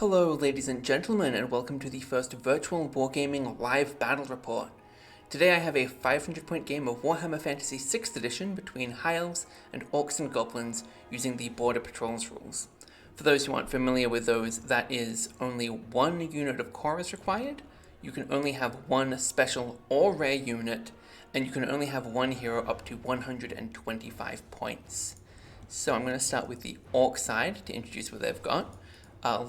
Hello ladies and gentlemen, and welcome to the first virtual Wargaming live battle report. Today I have a 500 point game of Warhammer Fantasy 6th edition between High Elves and Orcs and Goblins using the Border Patrols rules. For those who aren't familiar with those, that is only one unit of core is required, you can only have one special or rare unit, and you can only have one hero up to 125 points. So I'm going to start with the Orc side to introduce what they've got.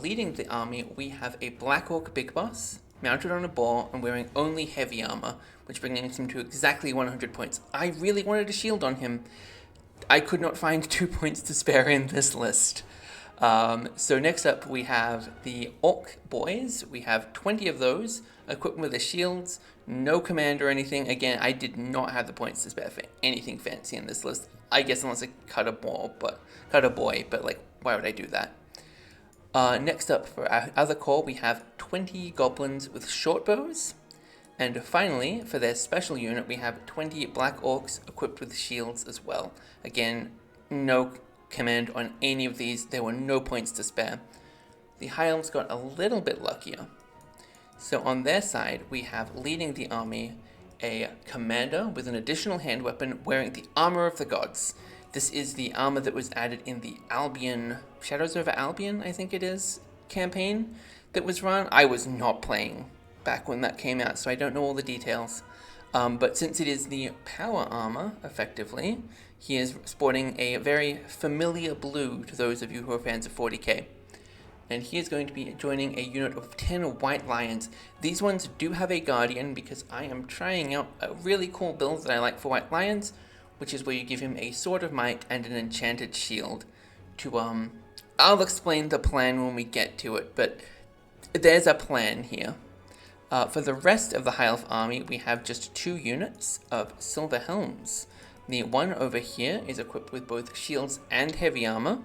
Leading the army, we have a Black Orc Big Boss, mounted on a boar and wearing only heavy armor, which brings him to exactly 100 points. I really wanted a shield on him. I could not find 2 points to spare in this list. So next up we have the Orc Boys. We have 20 of those, equipped with the shields, no command or anything. Again, I did not have the points to spare for anything fancy in this list. I guess unless I cut a boy, but like, why would I do that? Next up for our other core, we have 20 goblins with short bows. And finally, for their special unit, we have 20 black orcs equipped with shields as well. Again, no command on any of these. There were no points to spare. The High Elves got a little bit luckier. So on their side, we have leading the army a commander with an additional hand weapon wearing the armor of the gods. This is the armor that was added in the Albion, Shadows over Albion, I think it is, campaign that was run. I was not playing back when that came out, so I don't know all the details. But since it is the power armor, effectively, he is sporting a very familiar blue to those of you who are fans of 40k. And he is going to be joining a unit of 10 White Lions. These ones do have a Guardian because I am trying out a really cool build that I like for White Lions, which is where you give him a Sword of Might and an enchanted shield to, I'll explain the plan when we get to it, but there's a plan here. For the rest of the High Elf army, we have just 2 units of Silver Helms. The one over here is equipped with both shields and heavy armor,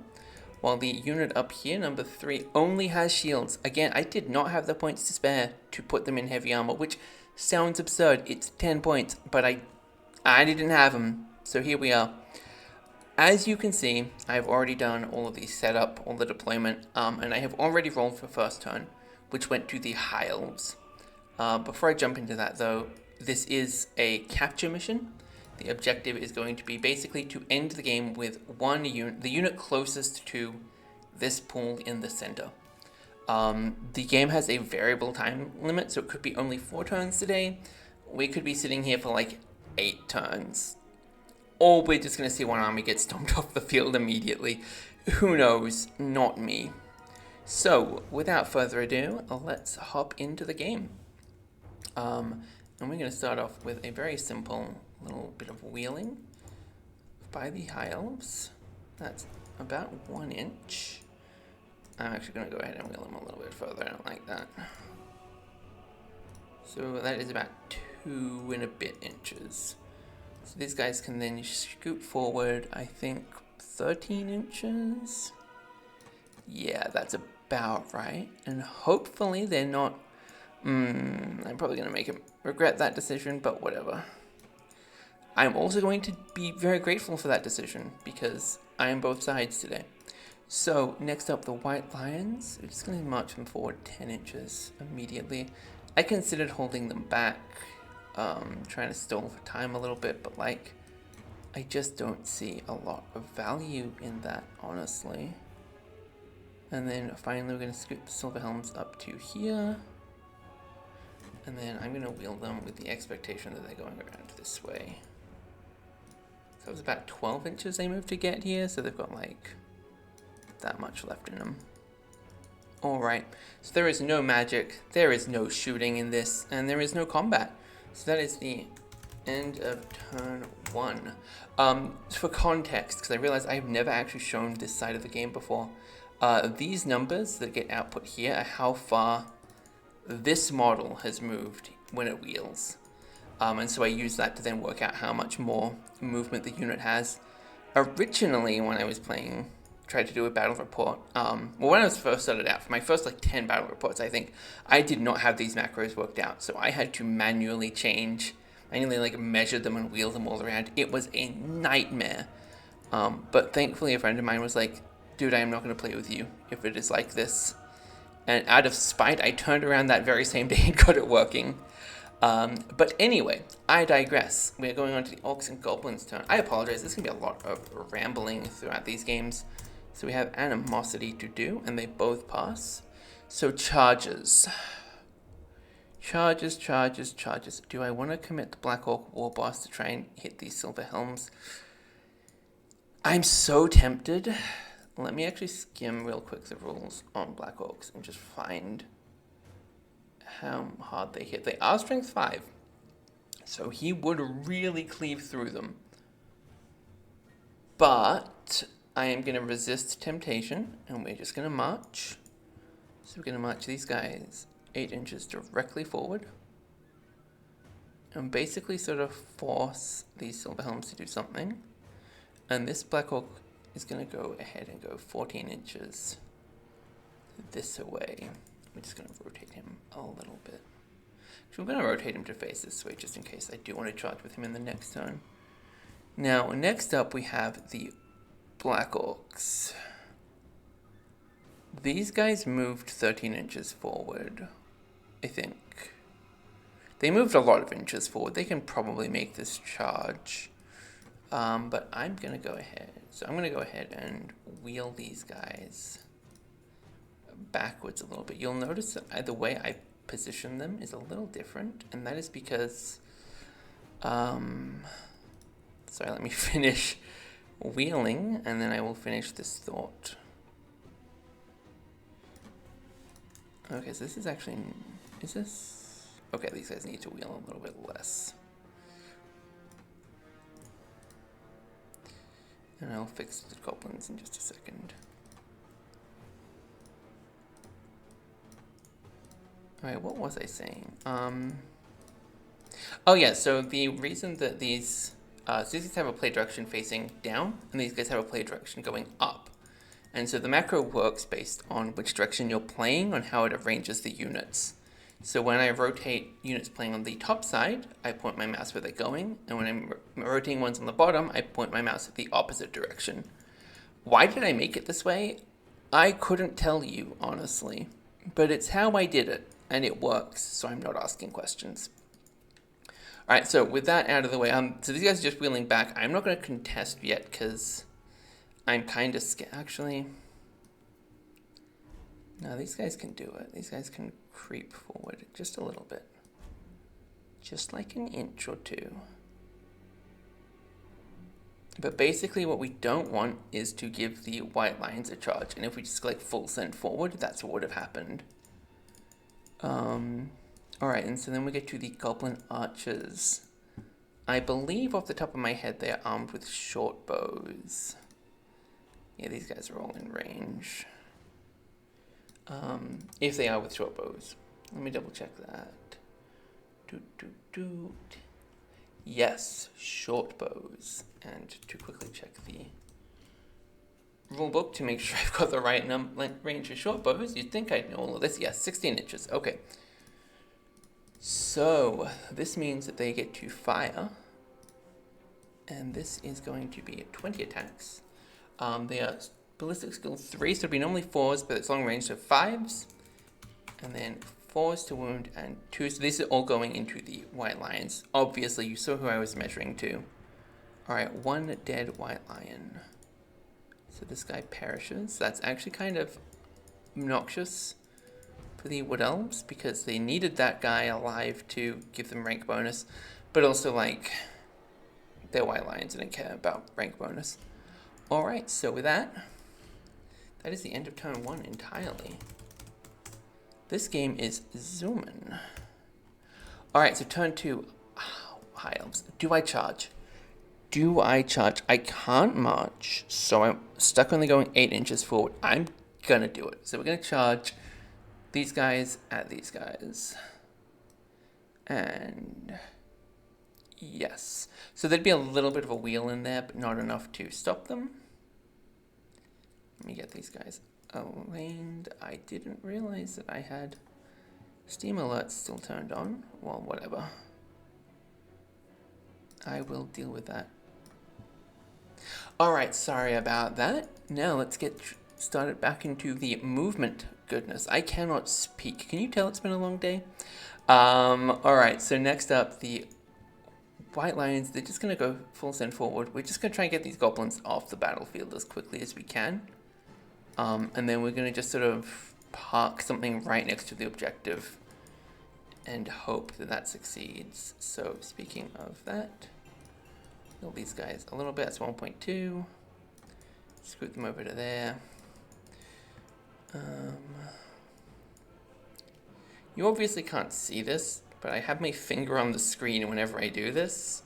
while the unit up here, number 3, only has shields. Again, I did not have the points to spare to put them in heavy armor, which sounds absurd. It's 10 points, but I didn't have them. So here we are. As you can see, I've already done all of the setup, all the deployment, and I have already rolled for first turn, which went to the High Elves. Before I jump into that though, this is a capture mission. The objective is going to be basically to end the game with one unit, the unit closest to this pool in the center. The game has a variable time limit, so it could be only 4 turns today. We could be sitting here for like 8 turns. Or we're just going to see one army get stomped off the field immediately. Who knows? Not me. So, without further ado, let's hop into the game. And we're going to start off with a very simple little bit of wheeling by the High Elves. That's about 1 inch. I'm actually going to go ahead and wheel them a little bit further. I don't like that. So that is about 2 and a bit inches. So these guys can then scoot forward, I think, 13 inches? Yeah, that's about right. And hopefully they're not... I'm probably going to make him regret that decision, but whatever. I'm also going to be very grateful for that decision, because I am both sides today. So, next up, the White Lions. We're just going to march them forward 10 inches immediately. I considered holding them back, trying to stall for time a little bit, but like, I just don't see a lot of value in that, honestly. And then finally we're going to scoot the Silver Helms up to here. And then I'm going to wheel them with the expectation that they're going around this way. So it was about 12 inches they moved to get here, so they've got like that much left in them. Alright, so there is no magic, there is no shooting in this, and there is no combat. So that is the end of turn 1. For context, because I realize I've never actually shown this side of the game before, these numbers that get output here are how far this model has moved when it wheels. And so I use that to then work out how much more movement the unit has. Originally, when I was playing, tried to do a battle report, when I was first started out, for my first like 10 battle reports, I think, I did not have these macros worked out, so I had to manually like measure them and wheel them all around. It was a nightmare. But thankfully a friend of mine was like, dude, I am not going to play with you if it is like this. And out of spite, I turned around that very same day and got it working. But anyway, I digress. We're going on to the Orcs and Goblins turn. I apologize, there's going to be a lot of rambling throughout these games. So we have Animosity to do, and they both pass. So charges. Charges. Do I want to commit the Black Orc War Boss to try and hit these Silver Helms? I'm so tempted. Let me actually skim real quick the rules on Black Orcs and just find how hard they hit. They are strength 5, so he would really cleave through them. But I am going to resist temptation, and we're just going to march. So we're going to march these guys 8 inches directly forward, and basically sort of force these Silver Helms to do something. And this Black Orc is going to go ahead and go 14 inches this way. I'm just going to rotate him a little bit. So I'm going to rotate him to face this way just in case I do want to charge with him in the next turn. Now, next up we have the Black Orcs. These guys moved 13 inches forward, I think. They moved a lot of inches forward. They can probably make this charge. But I'm going to go ahead. So I'm going to go ahead and wheel these guys backwards a little bit. You'll notice that the way I position them is a little different, and that is because, sorry, let me finish wheeling, and then I will finish this thought. Okay, so this is actually, is this? Okay, these guys need to wheel a little bit less. And I'll fix the Goblins in just a second. Alright, what was I saying? Oh yeah, so the reason that these guys have a play direction facing down, and these guys have a play direction going up. And so the macro works based on which direction you're playing, on how it arranges the units. So when I rotate units playing on the top side, I point my mouse where they're going, and when I'm rotating ones on the bottom, I point my mouse at the opposite direction. Why did I make it this way? I couldn't tell you, honestly, but it's how I did it, and it works, so I'm not asking questions. Alright, so with that out of the way, so these guys are just wheeling back. I'm not going to contest yet, because I'm kind of scared. Actually, no, these guys can do it. These guys can creep forward just a little bit. Just like an inch or two. But basically what we don't want is to give the white lions a charge. And if we just like full send forward, that's what would have happened. Alright, and so then we get to the Goblin Archers. I believe off the top of my head they are armed with short bows. Yeah, these guys are all in range. If they are with short bows. Let me double check that. Yes, short bows. And to quickly check the rulebook to make sure I've got the right range of short bows. You'd think I'd know all of this. Yes, 16 inches. Okay. So this means that they get to fire. And this is going to be 20 attacks. They are ballistic skill 3, so it'd be normally 4s, but it's long range, so 5s. And then 4s to wound and 2s. So these are all going into the white lions. Obviously, you saw who I was measuring to. Alright, 1 dead white lion. So this guy perishes. That's actually kind of obnoxious for the Wood Elves, because they needed that guy alive to give them rank bonus. But also, like, they're white lions and didn't care about rank bonus. Alright, so with that, that is the end of turn 1 entirely. This game is zooming. Alright, so turn 2. High Elves. Do I charge? Do I charge? I can't march, so I'm stuck only going 8 inches forward. I'm gonna do it. So we're gonna charge these guys at these guys. And yes. So there'd be a little bit of a wheel in there, but not enough to stop them. Let me get these guys aligned. I didn't realize that I had Steam alerts still turned on. Well, whatever. I will deal with that. Alright, sorry about that. Now let's get started back into the movement goodness, I cannot speak. Can you tell it's been a long day? Alright, so next up, the White Lions, they're just going to go full send forward. We're just going to try and get these goblins off the battlefield as quickly as we can. And then we're going to just sort of park something right next to the objective and hope that that succeeds. So speaking of that, build these guys a little bit. That's 1.2. Scoot them over to there. You obviously can't see this, but I have my finger on the screen whenever I do this.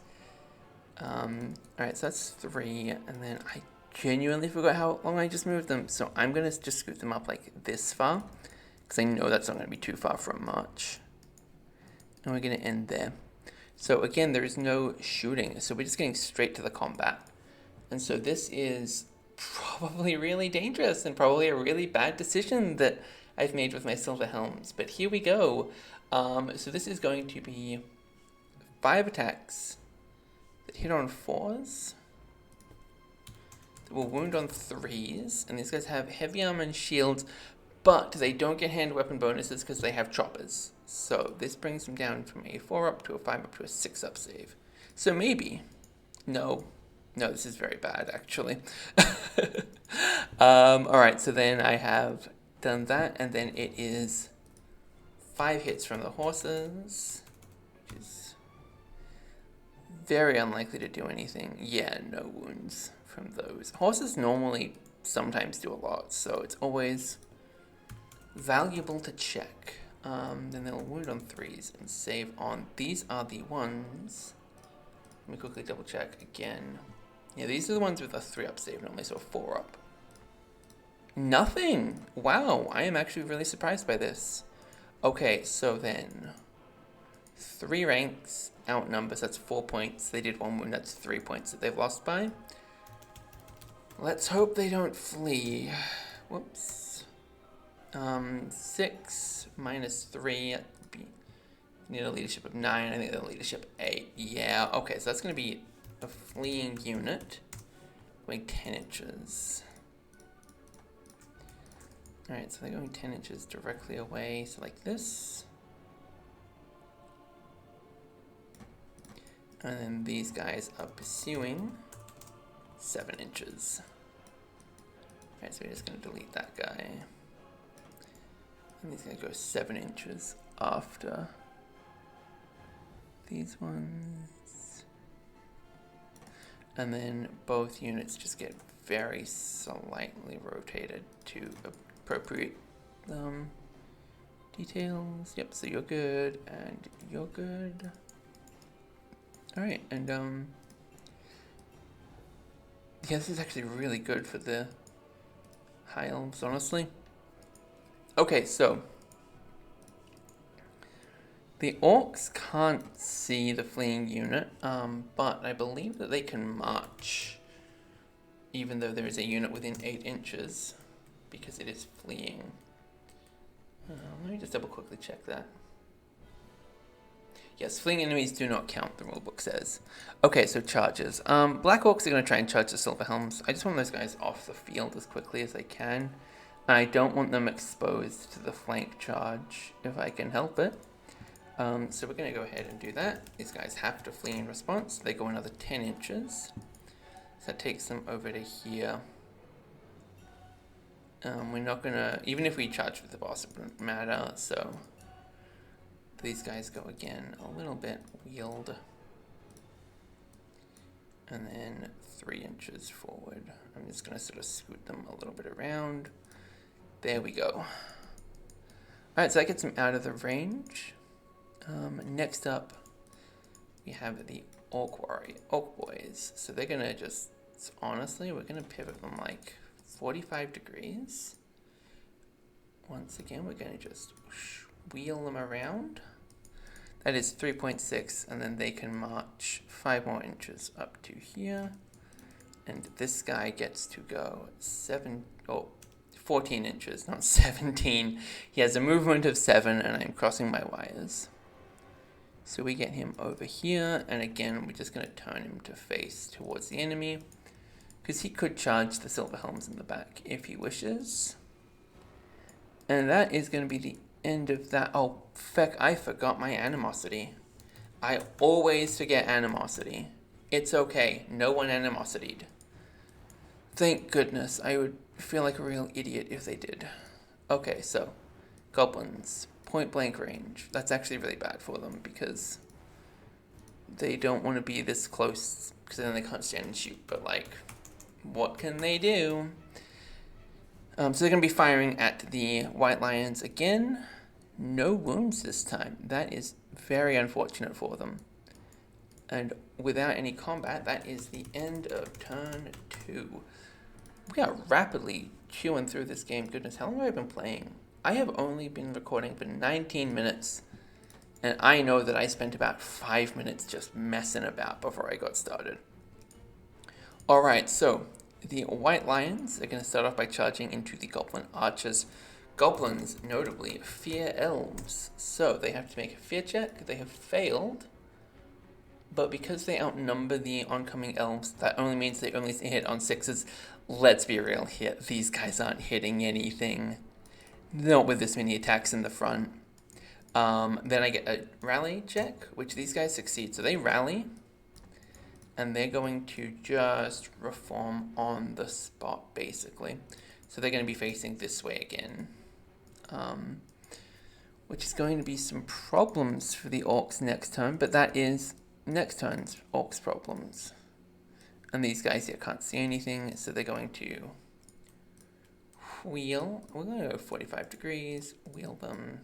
Alright, so that's 3, and then I genuinely forgot how long I just moved them, so I'm going to just scoot them up like this far, because I know that's not going to be too far from March. And we're going to end there. So again, there is no shooting, so we're just getting straight to the combat. And so this is probably really dangerous, and probably a really bad decision that I've made with my Silver Helms, but here we go. So this is going to be 5 attacks that hit on 4s, that will wound on 3s, and these guys have heavy armor and shields, but they don't get hand weapon bonuses because they have choppers. So this brings them down from a 4 up to a 5 up to a 6 up save. So maybe, no, this is very bad actually. Alright, so then I have done that, and then it is 5 hits from the horses, which is very unlikely to do anything. Yeah, no wounds from those. Horses normally sometimes do a lot, so it's always valuable to check. Then they'll wound on 3s and save on, these are the ones, let me quickly double check again. Yeah, these are the ones with a 3 up save normally, so a 4 up. Nothing! Wow, I am actually really surprised by this. Okay, so then 3 ranks outnumbers, that's 4 points. They did 1 wound, that's 3 points that they've lost by. Let's hope they don't flee. Whoops. 6 minus 3, need a leadership of 9, I think they're leadership 8. Yeah, okay, so that's going to be a fleeing unit going 10 inches. Alright, so they're going 10 inches directly away, so like this. And then these guys are pursuing 7 inches. Alright, so we're just going to delete that guy. And he's going to go 7 inches after these ones. And then both units just get very slightly rotated to appropriate details. Yep, so you're good, and you're good. Alright, and yeah, this is actually really good for the high elves, honestly. Okay, so the orcs can't see the fleeing unit, but I believe that they can march, even though there is a unit within 8 inches, because it is fleeing. Let me just double quickly check that. Yes, fleeing enemies do not count, the rulebook says. Okay, so charges. Black orcs are going to try and charge the Silver Helms. I just want those guys off the field as quickly as I can. I don't want them exposed to the flank charge if I can help it. So we're going to go ahead and do that. These guys have to flee in response. They go another 10 inches. So that takes them over to here. We're not going to, even if we charge with the boss, it wouldn't matter. So these guys go again a little bit wheeled. And then 3 inches forward. I'm just going to sort of scoot them a little bit around. There we go. Alright, so that gets them out of the range. Next up, we have the Orc boys. So they're gonna just, honestly, we're gonna pivot them like 45 degrees. Once again, we're gonna just wheel them around. That is 3.6, and then they can march 5 more inches up to here. And this guy gets to go 14 inches, not 17. He has a movement of 7, and I'm crossing my wires. So we get him over here, and again, we're just going to turn him to face towards the enemy, because he could charge the Silver Helms in the back if he wishes. And that is going to be the end of that. Oh, feck, I forgot my animosity. I always forget animosity. It's okay, no one animosity'd. Thank goodness, I would feel like a real idiot if they did. Okay, so, goblins, point blank range. That's actually really bad for them because they don't want to be this close because then they can't stand and shoot, but like, what can they do? So they're going to be firing at the White Lions again. No wounds this time. That is very unfortunate for them. And without any combat, that is the end of turn 2. We are rapidly chewing through this game. Goodness, how long have I been playing? I have only been recording for 19 minutes. And I know that I spent about 5 minutes just messing about before I got started. Alright, so the White Lions are going to start off by charging into the Goblin Archers. Goblins, notably, fear Elves. So they have to make a fear check. They have failed. But because they outnumber the oncoming Elves, that only means they only hit on 6s. Let's be real here. These guys aren't hitting anything. Not with this many attacks in the front. Then I get a rally check, which these guys succeed. So they rally. And they're going to just reform on the spot, basically. So they're going to be facing this way again. Which is going to be some problems for the Orcs next turn, but that is next turn's Orcs problems. And these guys here can't see anything, so they're going to wheel. We're going to go 45 degrees, wheel them.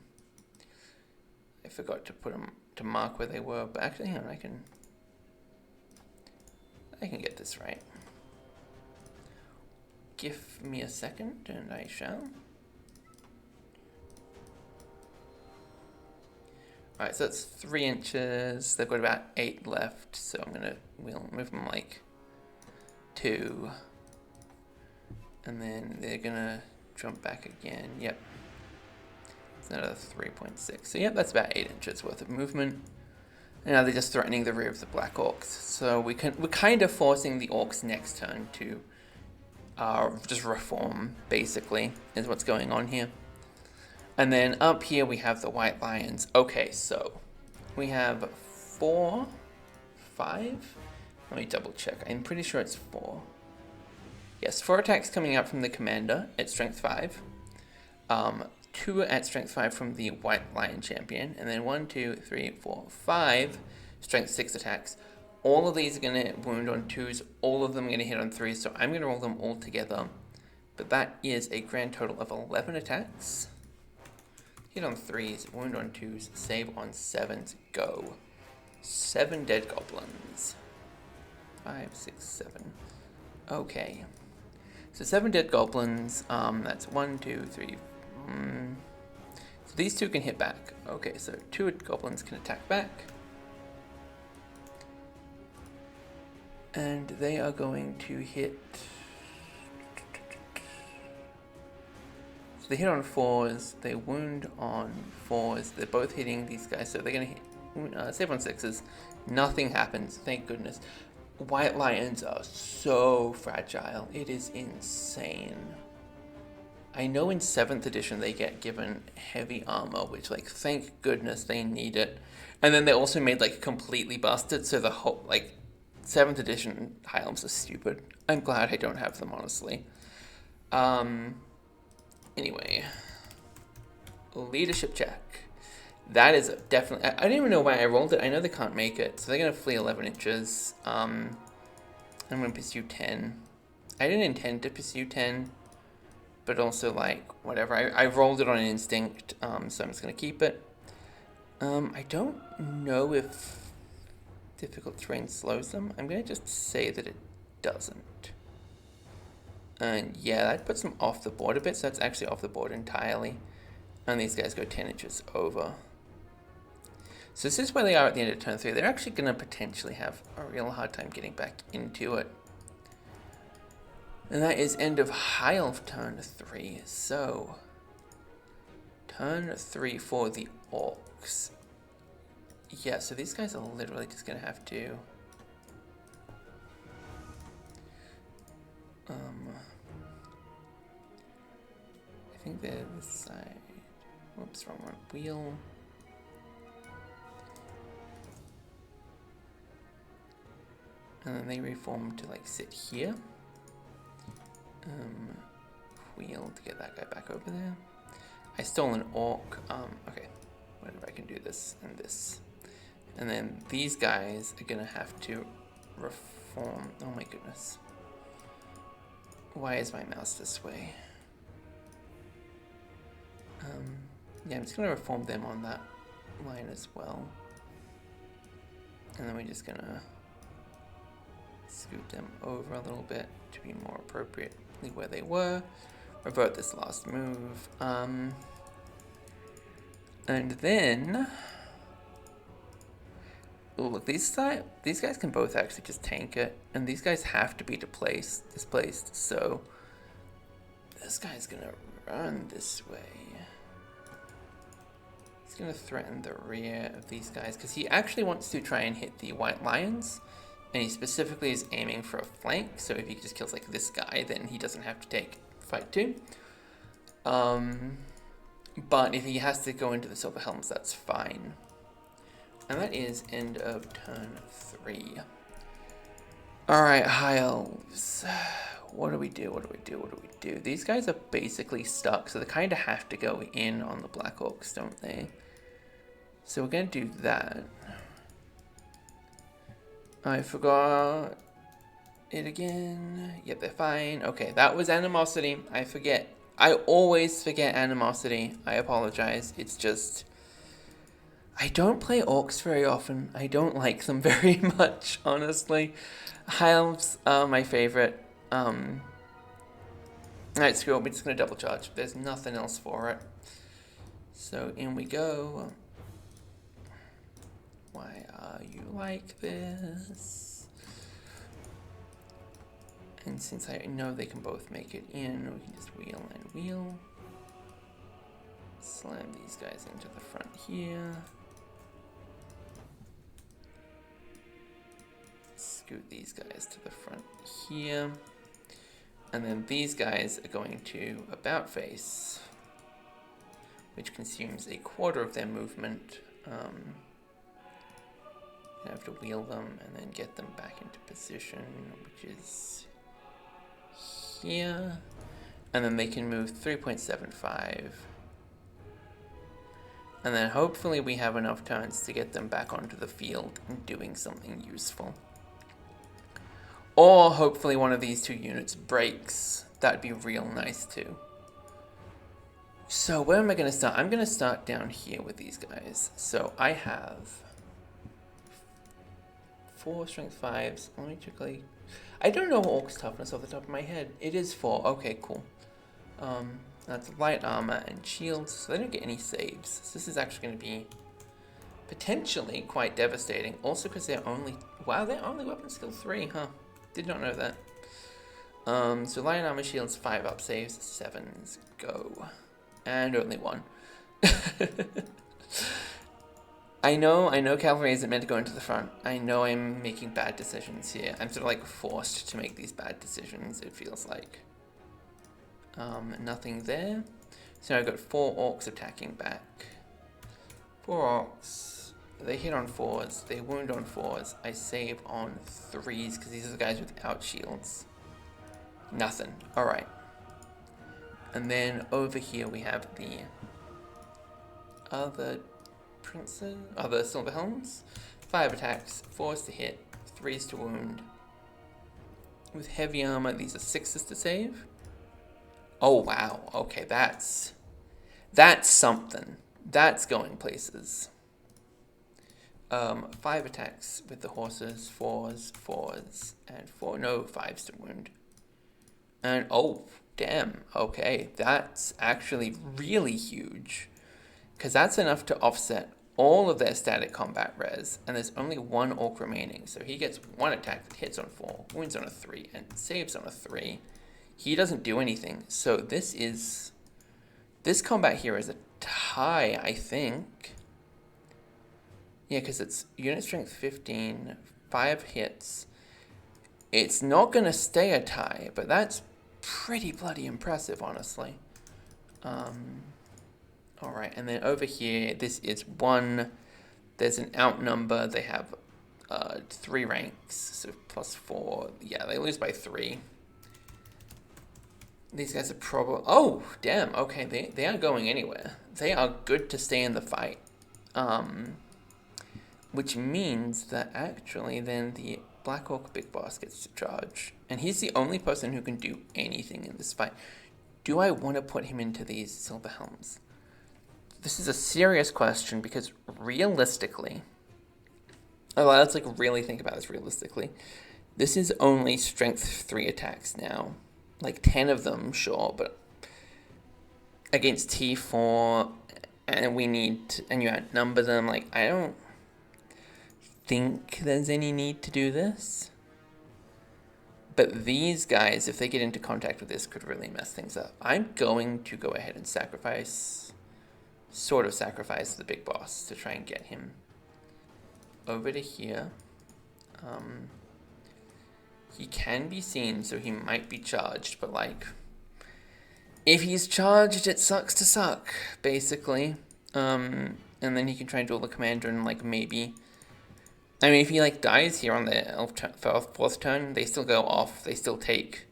I forgot to put them to mark where they were, but actually, hang on, I can get this right. Give me a second, and I shall. Alright, so that's 3 inches. They've got about 8 left, so we'll move them like 2. And then they're gonna jump back again. Yep. It's another 3.6. So yep, that's about 8 inches worth of movement. And now they're just threatening the rear of the Black Orcs. So we're kind of forcing the Orcs next turn to just reform, basically, is what's going on here. And then up here we have the White Lions. Okay, so we have 4, 5. Let me double check. I'm pretty sure it's 4. Yes, 4 attacks coming out from the commander at strength 5. 2 at strength 5 from the White Lion champion. And then 1, 2, 3, 4, 5 strength 6 attacks. All of these are going to wound on 2s. All of them are going to hit on 3s. So I'm going to roll them all together. But that is a grand total of 11 attacks. Hit on 3s, wound on 2s, save on 7s, go. 7 dead goblins. 5, 6, 7. Okay. So 7 dead goblins, that's 1, 2, 3. So these 2 can hit back. Okay, so 2 goblins can attack back. And they are going to hit... They hit on 4s, they wound on 4s, they're both hitting these guys, so they're going to hit, save on 6s. Nothing happens, thank goodness. White Lions are so fragile, it is insane. I know in 7th edition they get given heavy armor, which, like, thank goodness they need it. And then they also made, like, completely busted, so the whole, like, 7th edition high elves are stupid. I'm glad I don't have them, honestly. Anyway, leadership check. That is definitely... I don't even know why I rolled it. I know they can't make it. So they're going to flee 11 inches. I'm going to pursue 10. I didn't intend to pursue 10. But also, like, whatever. I rolled it on an instinct. So I'm just going to keep it. I don't know if difficult terrain slows them. I'm going to just say that it doesn't. And yeah, that puts them off the board a bit, so that's actually off the board entirely. And these guys go 10 inches over. So this is where they are at the end of turn 3. They're actually going to potentially have a real hard time getting back into it. And that is end of High Elf turn 3. So, turn 3 for the Orcs. Yeah, so these guys are literally just going to have to... I I think they're this side. Whoops, wrong one. Wheel. And then they reform to like sit here. Wheel to get that guy back over there. I stole an orc. Okay, whatever, I can do this and this. And then these guys are gonna have to reform. Oh my goodness. Why is my mouse this way? Yeah, I'm just gonna reform them on that line as well. And then we're just gonna scoot them over a little bit to be more appropriately where they were. Revert this last move. And then, oh, look, these guys can both actually just tank it, and these guys have to be displaced. So this guy's gonna run this way. He's gonna threaten the rear of these guys because he actually wants to try and hit the white lions, and he specifically is aiming for a flank. So if he just kills like this guy, then he doesn't have to take fight 2. But if he has to go into the silver helms, that's fine. And that is end of turn 3. Alright, High Elves. What do we do? These guys are basically stuck, so they kind of have to go in on the Black Orcs, don't they? So we're going to do that. I forgot it again. Yep, they're fine. Okay, that was Animosity. I forget. I always forget Animosity. I apologize. It's just, I don't play Orcs very often. I don't like them very much, honestly. High Elves are my favorite. Alright, screw it. We're just going to double charge. There's nothing else for it. So in we go. Why are you like this? And since I know they can both make it in, we can just wheel and wheel. Slam these guys into the front here. Scoot these guys to the front here. And then these guys are going to about face, which consumes a quarter of their movement. You have to wheel them and then get them back into position, which is here. And then they can move 3.75. And then hopefully we have enough turns to get them back onto the field and doing something useful. Or hopefully one of these 2 units breaks. That'd be real nice too. So where am I going to start? I'm going to start down here with these guys. So I have 4 strength 5s. Let me check. I don't know Orc's toughness off the top of my head. It is 4. Okay, cool. That's light armor and shields, so they don't get any saves. So this is actually going to be potentially quite devastating. Also because they're only weapon skill 3, huh? Did not know that. So light armor, shields, 5 up saves, 7s go. And only 1. I know cavalry isn't meant to go into the front. I know I'm making bad decisions here. I'm sort of like forced to make these bad decisions, it feels like. Nothing there. So I've got 4 orcs attacking back. 4 orcs. They hit on 4s. They wound on 4s. I save on 3s because these are the guys without shields. Nothing. Alright. And then over here we have the other princes, other silver helms. 5 attacks, 4s to hit, 3s to wound. With heavy armor, these are 6s to save. Oh wow, okay, that's something. That's going places. 5 attacks with the horses, 4s, and 5s to wound. And oh, damn, okay, that's actually really huge. Because that's enough to offset all of their static combat res, and there's only 1 orc remaining. So he gets 1 attack that hits on 4, wounds on a 3, and saves on a 3. He doesn't do anything. So this combat here is a tie, I think. Yeah, because it's unit strength 15, 5 hits. It's not going to stay a tie, but that's pretty bloody impressive, honestly. Alright, and then over here, this is 1. There's an outnumber. They have 3 ranks, so +4. Yeah, they lose by 3. These guys are probably... Oh, damn. Okay, they aren't going anywhere. They are good to stay in the fight. Which means that actually then the Black Orc Big Boss gets to charge. And he's the only person who can do anything in this fight. Do I want to put him into these Silver Helms? This is a serious question because realistically... Oh, let's like really think about this realistically. This is only strength 3 attacks now. Like 10 of them, sure, but against T4, and we need to, and you outnumber them, like I don't think there's any need to do this. But these guys, if they get into contact with this, could really mess things up. I'm going to go ahead and sacrifice the big boss to try and get him over to here. He can be seen, so he might be charged, but like, if he's charged, it sucks to suck, basically. And then he can try and duel the commander and like maybe, I mean, if he like dies here on the elf fourth turn, they still go off. They still take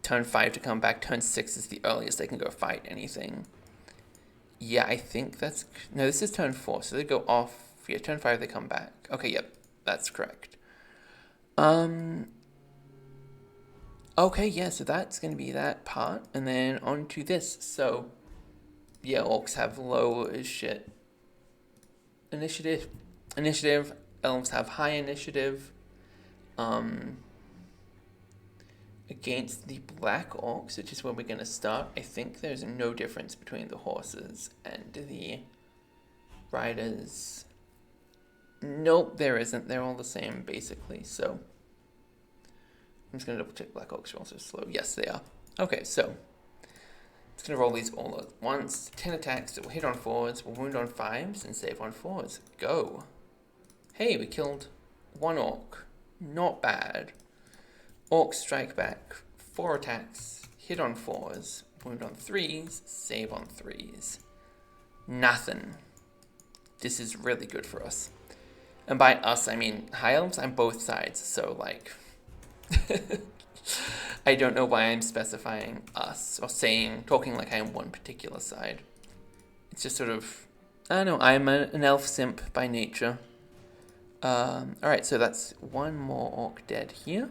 turn 5 to come back. Turn 6 is the earliest they can go fight anything. Yeah, I think that's, no, this is turn 4, so they go off. Yeah, turn 5 they come back. Okay, yep, that's correct. Okay, yeah, so that's going to be that part. And then on to this. So, yeah, Orcs have low as shit initiative. Elves have high initiative. Against the Black Orcs, which is where we're going to start, I think there's no difference between the horses and the riders. Nope, there isn't. They're all the same, basically, so... I'm just going to double check Black Orcs are also slow. Yes, they are. Okay, so it's going to roll these all at once. 10 attacks that will hit on 4s, will wound on 5s, and save on 4s. Go. Hey, we killed 1 orc. Not bad. Orcs strike back. 4 attacks, hit on 4s, wound on 3s, save on 3s. Nothing. This is really good for us. And by us, I mean high elves on both sides, so like... I don't know why I'm specifying us or talking like I am one particular side. It's just sort of, I don't know, I'm an elf simp by nature. Alright, so that's 1 more orc dead here.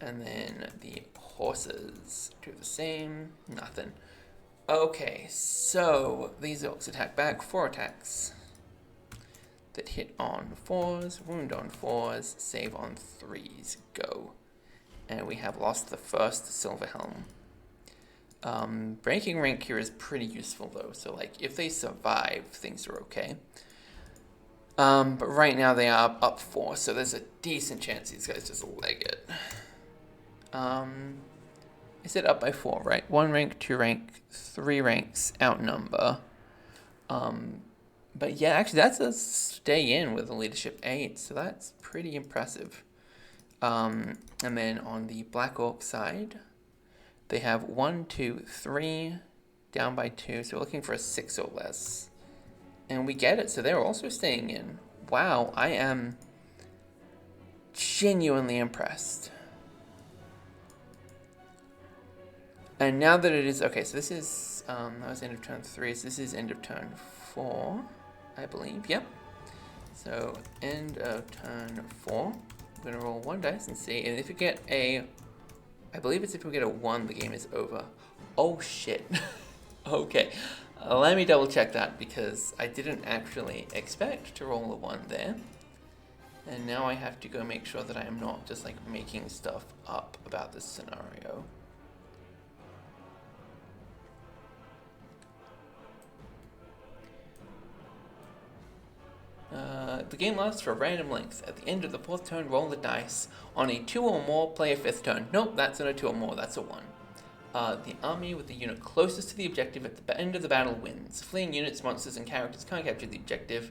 And then the horses do the same, nothing. Okay, so these orcs attack back, 4 attacks. That hit on 4s, wound on 4s, save on 3s, go. And we have lost the first Silver Helm. Breaking rank here is pretty useful though, so like if they survive, things are okay. But right now they are up 4, so there's a decent chance these guys just leg it. Is it up by 4, right? 1 rank, 2 rank, 3 ranks outnumber. But yeah, actually that's a stay in with a leadership 8, so that's pretty impressive. And then on the Black Orc side, they have 1, 2, 3, down by 2, so we're looking for a 6 or less. And we get it, so they're also staying in. Wow, I am genuinely impressed. And now that it is, okay, so this is, that was end of turn 3, so this is end of turn 4. I believe, yep. So, end of turn 4. I'm going to roll 1 dice and see. And if we get a... I believe it's if we get a 1, the game is over. Oh, shit. Okay. Let me double check that because I didn't actually expect to roll a 1 there. And now I have to go make sure that I am not just, like, making stuff up about this scenario. The game lasts for a random length. At the end of the 4th turn, roll the dice. On a 2 or more, play a 5th turn. Nope, that's not a 2 or more, that's a 1. The army with the unit closest to the objective at the end of the battle wins. Fleeing units, monsters, and characters can't capture the objective.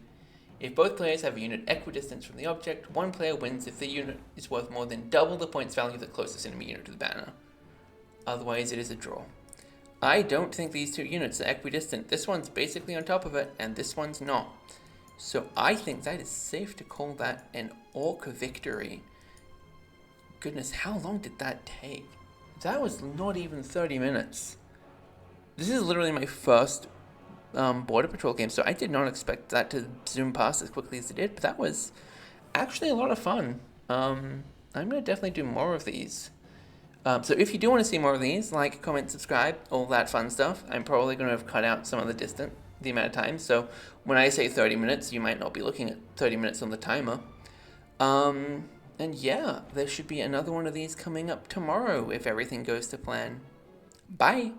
If both players have a unit equidistant from the object, one player wins if the unit is worth more than double the points value of the closest enemy unit to the banner. Otherwise, it is a draw. I don't think these two units are equidistant. This one's basically on top of it, and this one's not. So I think that is safe to call that an Orc victory. Goodness, how long did that take? That was not even 30 minutes. This is literally my first Border Patrol game, so I did not expect that to zoom past as quickly as it did, but that was actually a lot of fun. I'm going to definitely do more of these. So if you do want to see more of these, like, comment, subscribe, all that fun stuff. I'm probably going to have cut out some of the amount of time, so when I say 30 minutes, you might not be looking at 30 minutes on the timer. And yeah, there should be another one of these coming up tomorrow if everything goes to plan. Bye!